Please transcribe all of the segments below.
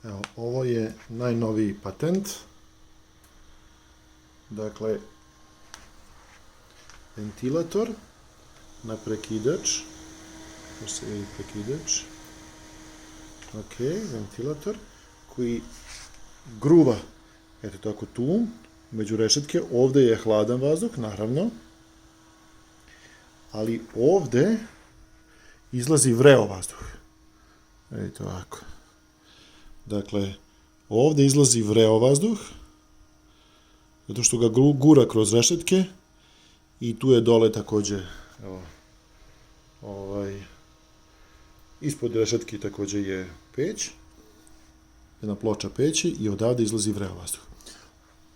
Evo, ovo je najnoviji patent. Dakle, ventilator na prekidač. Može se vidi prekidač. Ok, ventilator koji gruva, eto tako tu, među rešetke. Ovde je hladan vazduh, naravno. Ali ovde izlazi vreo vazduh. Vidite ovako. Dakle, ovde izlazi vreo vazduh, zato što ga gura kroz rešetke i tu je dole takođe, evo, ispod rešetke takođe je peć, jedna ploča peći i odavde izlazi vreo vazduh.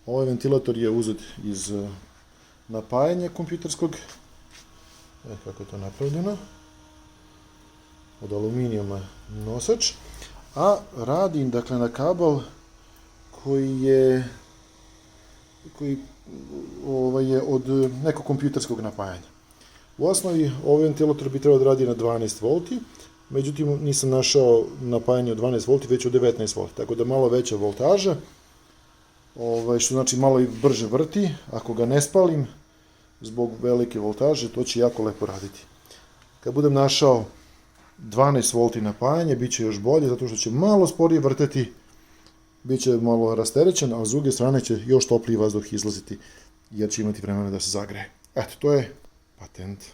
Ovaj ventilator je uzet iz napajanja kompjuterskog, kako je to napravljeno, od aluminijuma nosač, a radi, dakle, na kabel koji je od nekog kompjuterskog napajanja. U osnovi, ovaj ventilator bi trebao da radi na 12 volti, međutim, nisam našao napajanje od 12 volti, već od 19 volti, tako da malo veća voltaža, što znači malo i brže vrti. Ako ga ne spalim, zbog velike voltaže, to će jako lepo raditi. Kad budem našao 12 volti napajanje, bit će još bolje, zato što će malo sporije vrteti, bit će malo rasterećen, a s druge strane će još topliji vazduh izlaziti, jer će imati vremena da se zagreje. Eto, to je patent.